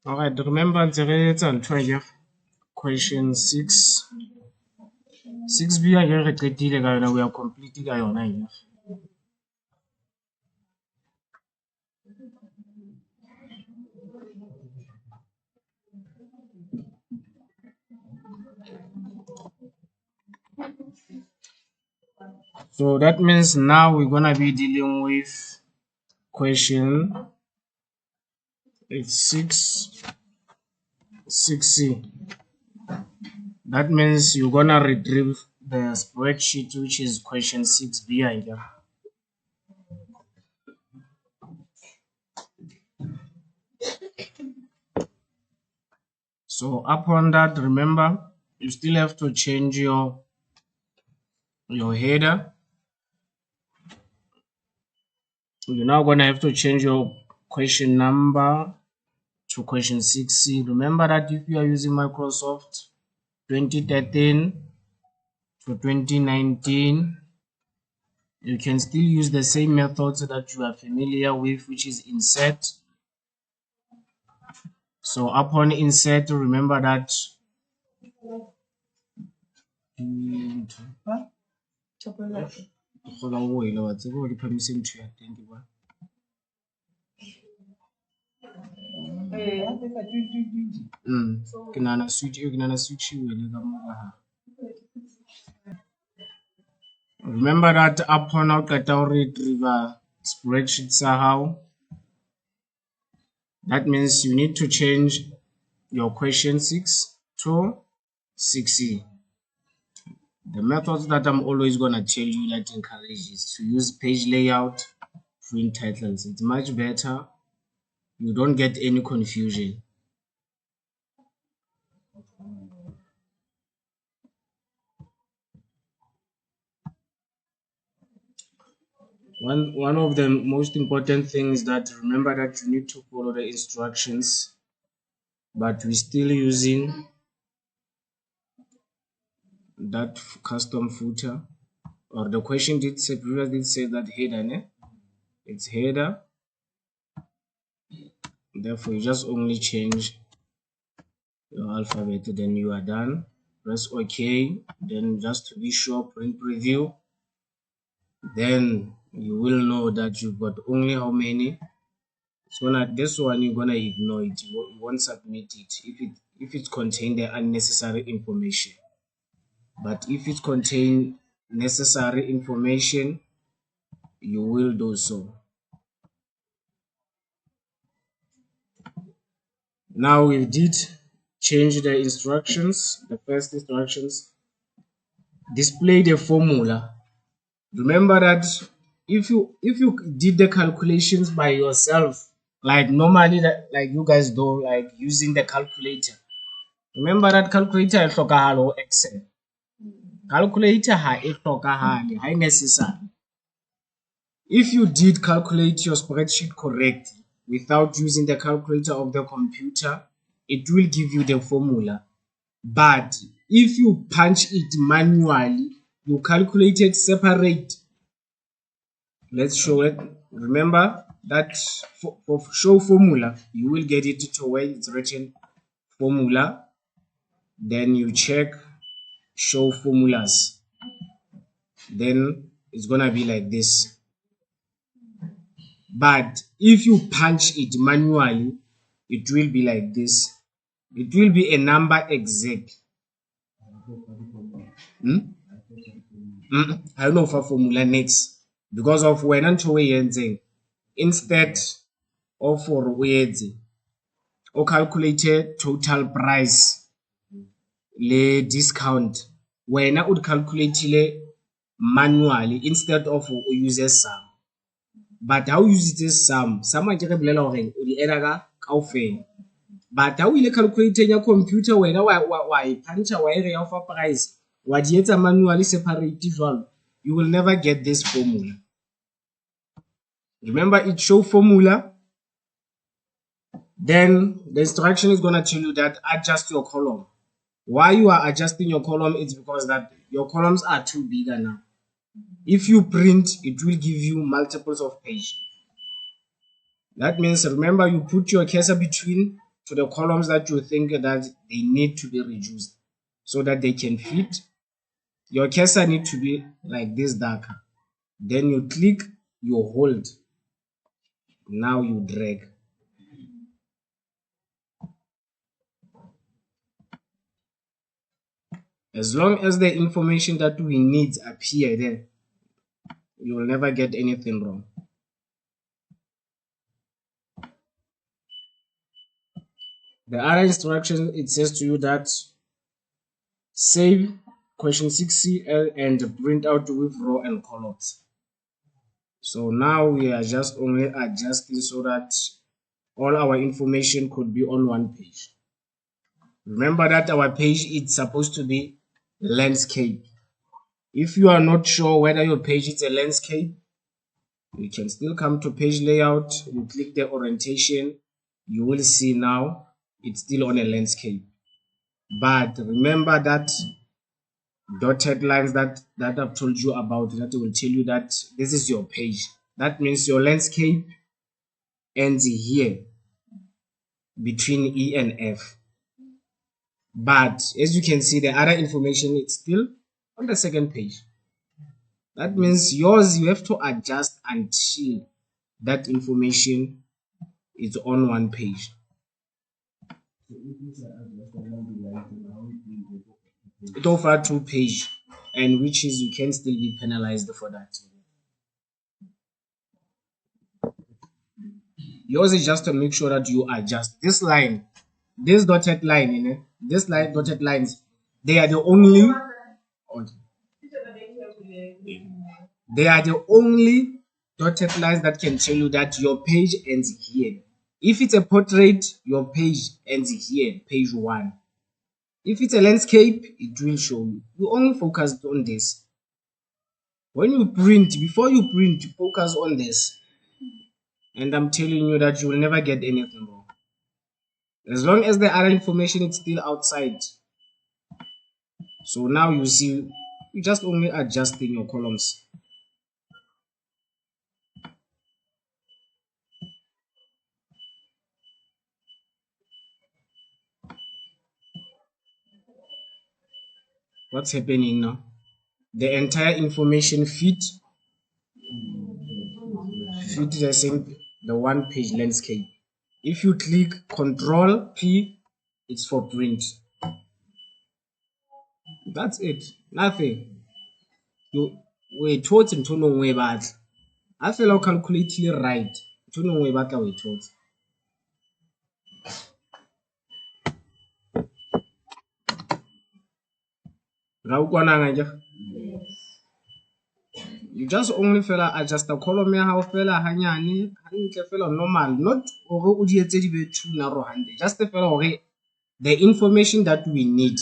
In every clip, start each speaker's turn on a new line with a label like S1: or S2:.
S1: Alright, remember it's on question 6. 6B we are completing here. So that means now we're gonna be dealing with question it's 6C. That means you're gonna retrieve the spreadsheet, which is question 6B here. So upon that, remember you still have to change your header. You're now gonna have to change your question number to question 6C. Remember that if you are using Microsoft 2013 to 2019, you can still use the same methods that you are familiar with, which is insert. So upon insert, remember that remember that upon our retriever spreadsheets are how. That means you need to change your question 6 to 6C. The methods that I'm always gonna tell you that encourages to use page layout, print titles. It's much better. You don't get any confusion. One of the most important things that remember that you need to follow the instructions, but we're still using that custom footer, or the question did say previously did say that header, ne? It's header. Therefore, you just only change your alphabet, then you are done. Press OK. Then just to be sure, print preview. Then you will know that you've got only how many. So now this one you're gonna ignore it. You won't submit it if it contains the unnecessary information. But if it contains necessary information, you will do so. Now we did change the instructions. The first instructions display the formula. Remember that if you did the calculations by yourself, like normally that like you guys do, like using the calculator. Remember that calculator e hlokahalo Excel. Calculator ha e hlokahale, ha e necessary. If you did calculate your spreadsheet correctly without using the calculator of the computer, it will give you the formula. But if you punch it manually, you calculate it separate. Let's show it. Remember that for show formula, you will get it to where it's written formula. Then you check show formulas. Then it's gonna be like this. But if you punch it manually, it will be like this. It will be a number exact. I don't know for formula next because of when I'm instead of for words or calculate total price le discount when I would calculate le manually instead of use sum. But how use it as sum I ke re bolela hore o di add ka kaofela. But how ile calculating your computer when wa e puncha wa ere ya fa price wa di etsa manually separate jwalo, you will never get this formula. Remember it show formula. Then the instruction is going to tell you that adjust your column. Why you are adjusting your column is because that your columns are too big now. If you print, it will give you multiples of pages. That means remember you put your cursor between to the columns that you think that they need to be reduced so that they can fit. Your cursor need to be like this darker. Then you click, you hold. Now you drag. As long as the information that we need appear there, you will never get anything wrong. The other instruction, it says to you that save question 6CL and print out with row and columns. So now we are just only adjusting so that all our information could be on one page. Remember that our page is supposed to be landscape. If you are not sure whether your page is a landscape, you can still come to page layout, you click the orientation, you will see now it's still on a landscape. But remember that dotted lines that I've told you about, that will tell you that this is your page. That means your landscape ends here between E and F. But as you can see, the other information is still on the second page. That means yours, you have to adjust until that information is on one page. It over 2 page, and which is you can still be penalized for that. Yours is just to make sure that you adjust this line, this dotted line, this line, dotted lines, they are the only dotted lines that can tell you that your page ends here. If it's a portrait, your page ends here, page 1. If it's a landscape, it will show you. You only focus on this. When you print, before you print, you focus on this. And I'm telling you that you will never get anything wrong. As long as the other information is still outside. So now you see, you just only adjusting your columns. What's happening now? The entire information fit the same, the one page landscape. If you click Control P, it's for print. That's it. Nothing. You wait towards and to know way bad. I feel I'll calculate right. To know way back away towards. You just only fella adjust the column ya hao fela hanyane hantle fela normal, not hore o di etse di be too narrow hantle, just fela hore the information that we need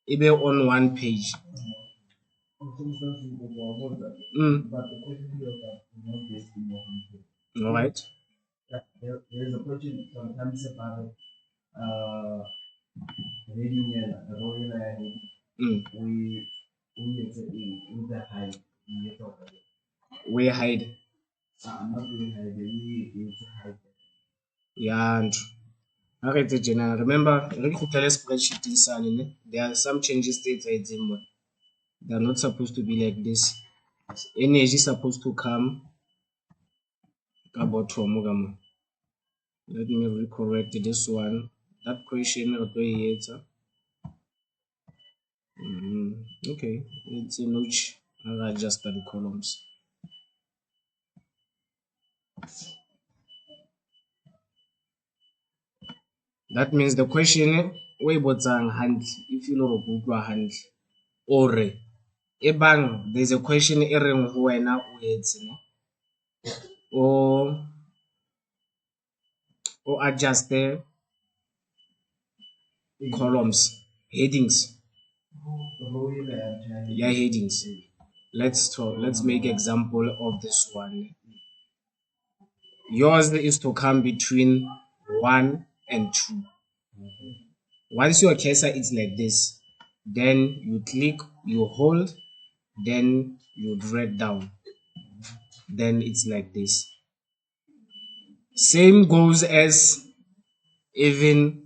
S1: e be on one page. All right.
S2: There is a question sometimes about reading the royal we the hide.
S1: We hide.
S2: Not we hide, we hide.
S1: Yeah, okay, the general. Remember, spreadsheet there are some changes that they are not supposed to be like this. Energy is supposed to come about from. Let me recorrect this one. That question okay, it's a notch. I'll adjust the columns. That means the question way botsang hand if you know go hand or ebang there's a question ereng ho wena o etse or adjust the columns, headings. Yeah, headings. Let's make example of this one. Yours is to come between 1 and 2. Once your cursor is like this, then you click, you hold, then you drag down. Then it's like this. Same goes as even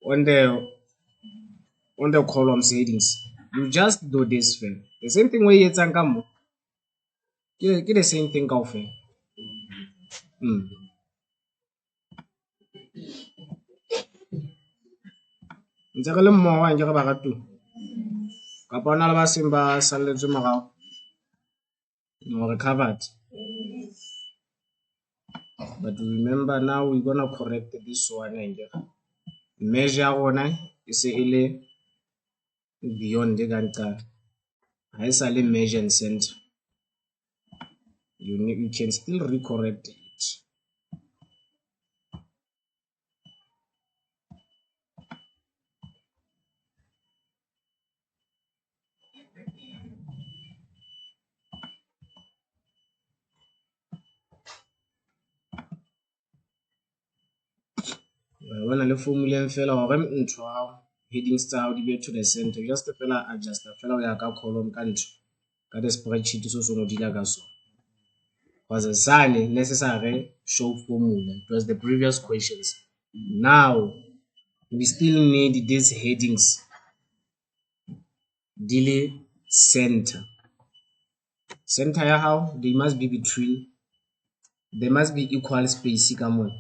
S1: on the columns headings. You just do this thing. The same thing where it's an get the same thing off. Ntse re le mmogo wa nke re ba ratu kapa ona le ba seng ba salletswe morao or covered. But remember now we're gonna correct this one and measure rona e se e le beyond the ganta. Ha e sa le measure and center. You can still recorrect it. When I formula fela hore ntho ha headings tsa hao di be to the center, just fela adjust fela o ya ka column ka ntho ka the spreadsheet so so ngodila ka so. Was a sane necessary show formula. It was the previous questions. Now we still need these headings delay center ya how they must be between, they must be equal space come on.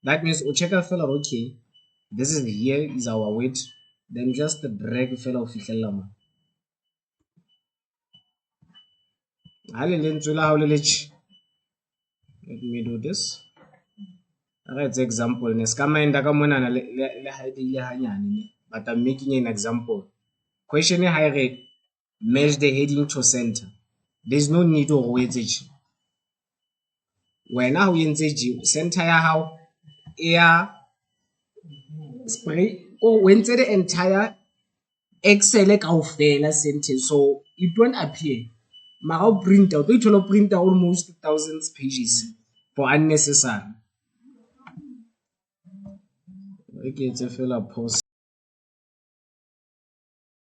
S1: That means o check fela okay, this is here is our weight, then just drag fela o fihlella mo ha le lentswe la ha le letch. Let me do this. Let's example ne ska mind ka mona na le height ile hanyane ne, but I'm making an example. Question e high rate match the heading to center. There's no need to wait it. When now you center ya how air spray or when the entire Excel kaofela sentence, so it won't appear. Mara print out, it will print out almost thousands pages for unnecessary. Okay, it's a filler post.